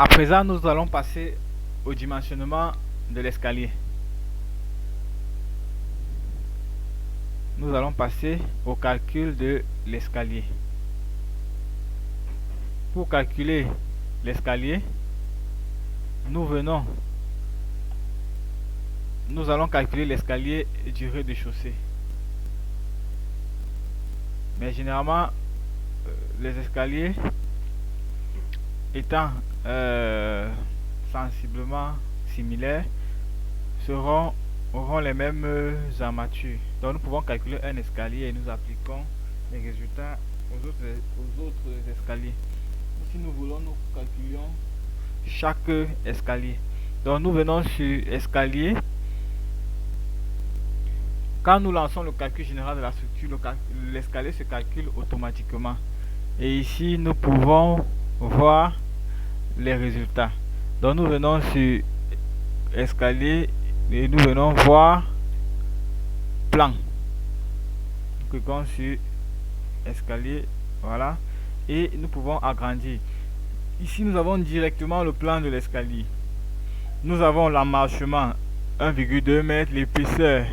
À présent, nous allons passer au dimensionnement de l'escalier. Nous allons passer au calcul de l'escalier. Pour calculer l'escalier, nous allons calculer l'escalier du rez-de-chaussée. Mais généralement, les escaliers étant sensiblement similaires auront les mêmes armatures. Donc nous pouvons calculer un escalier et nous appliquons les résultats aux autres escaliers. Si nous voulons, nous calculons chaque escalier. Donc nous venons sur escalier. Quand nous lançons le calcul général de la structure, l'escalier se calcule automatiquement. Et ici, nous pouvons voir les résultats. Donc nous venons sur escalier et nous venons voir plan. Nous cliquons sur escalier, voilà, et nous pouvons agrandir. Ici nous avons directement le plan de l'escalier. Nous avons l'emmarchement 1,2 m, l'épaisseur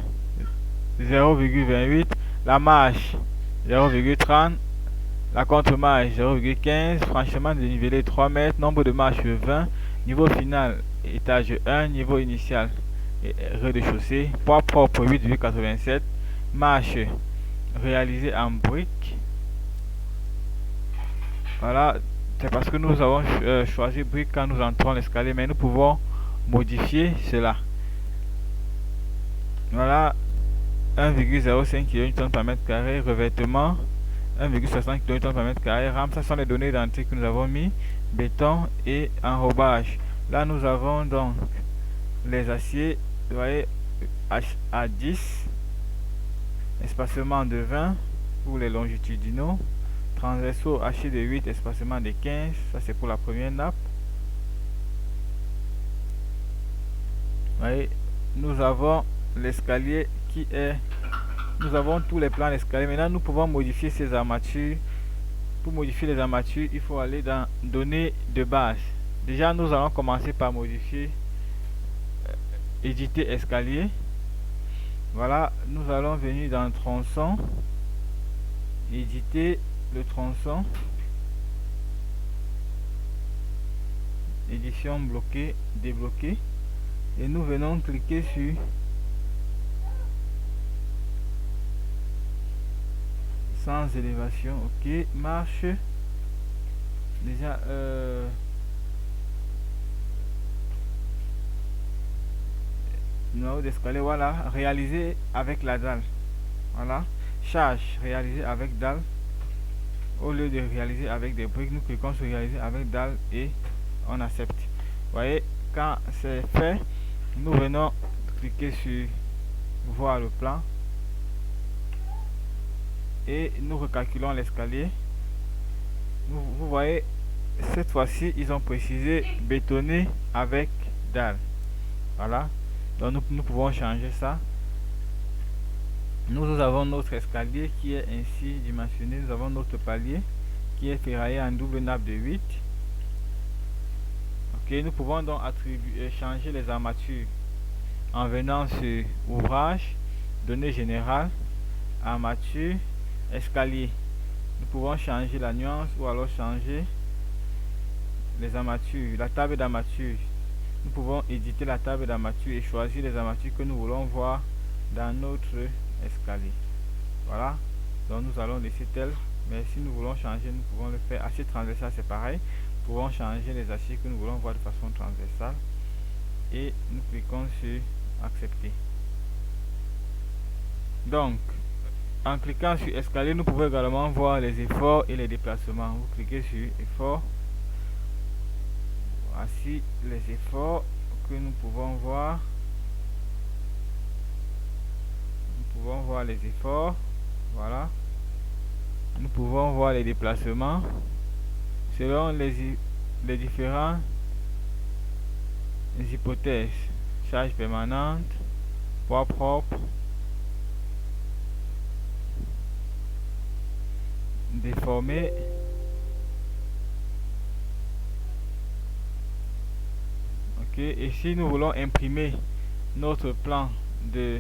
0,28, la marche 0,30, la contre-marche 0,15, franchissement dénivelé 3 mètres, nombre de marches 20, niveau final étage 1, niveau initial rez-de-chaussée, poids propre 8,87, marche réalisée en briques. Voilà, c'est parce que nous avons choisi briques quand nous entrons l'escalier, mais nous pouvons modifier cela. Voilà, 1,05 kN par mètre carré, revêtement 1,60 kN par mètre carré, rame, ça sont les données d'entrée que nous avons mis, béton et enrobage. Là nous avons donc les aciers, vous voyez, HA10, espacement de 20 pour les longitudinaux, transversaux H de 8, espacement de 15, ça c'est pour la première nappe. Vous voyez, nous avons l'escalier qui est... Nous avons tous les plans d'escalier. Maintenant, nous pouvons modifier ces armatures. Pour modifier les armatures, il faut aller dans données de base. Déjà, nous allons commencer par modifier, éditer escalier. Voilà, nous allons venir dans tronçon, éditer le tronçon, édition bloquée, débloquée, et nous venons cliquer sur sans élévation. Ok, marche déjà numéro d'escalier, voilà, réalisé avec la dalle, voilà, charge réalisée avec dalle. Au lieu de réaliser avec des briques, nous cliquons sur réaliser avec dalle et on accepte. Vous voyez, quand c'est fait, nous venons cliquer sur voir le plan et nous recalculons l'escalier. Vous voyez, cette fois-ci ils ont précisé bétonné avec dalle. Voilà, donc nous pouvons changer ça. Nous avons notre escalier qui est ainsi dimensionné. Nous avons notre palier qui est ferraillé en double nappe de 8. Ok, nous pouvons donc changer les armatures en venant sur ouvrage, données générales, armature, escalier. Nous pouvons changer la nuance ou alors changer les armatures, la table d'armature. Nous pouvons éditer la table d'armature et choisir les armatures que nous voulons voir dans notre escalier. Voilà, donc nous allons laisser tel, mais si nous voulons changer, nous pouvons le faire. Acier transversal, c'est pareil. Nous pouvons changer les aciers que nous voulons voir de façon transversale et nous cliquons sur accepter. Donc en cliquant sur escalier, nous pouvons également voir les efforts et les déplacements. Vous cliquez sur efforts. Voici les efforts que nous pouvons voir. Nous pouvons voir les efforts. Voilà. Nous pouvons voir les déplacements selon les différentes hypothèses. Charge permanente, poids propre, déformé, ok, et si nous voulons imprimer notre plan de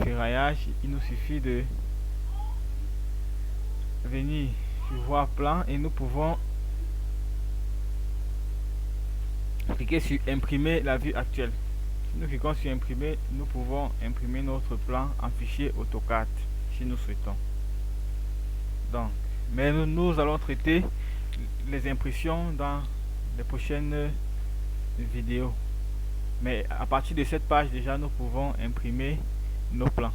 ferraillage, il nous suffit de venir sur voir plan et nous pouvons cliquer sur imprimer la vue actuelle. Si nous cliquons sur imprimer, nous pouvons imprimer notre plan en fichier AutoCAD si nous souhaitons. Donc, mais nous allons traiter les impressions dans les prochaines vidéos. Mais à partir de cette page déjà, nous pouvons imprimer nos plans.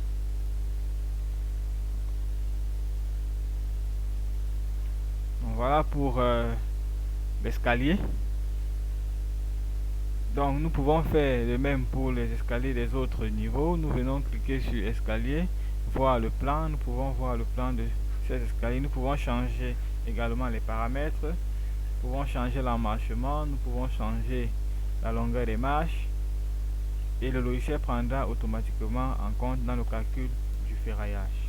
Donc, voilà pour l'escalier. Donc nous pouvons faire le même pour les escaliers des autres niveaux. Nous venons cliquer sur escalier, voir le plan. Nous pouvons voir le plan de ces escaliers. Nous pouvons changer également les paramètres. Nous pouvons changer l'emmarchement. Nous pouvons changer la longueur des marches. Et le logiciel prendra automatiquement en compte dans le calcul du ferraillage.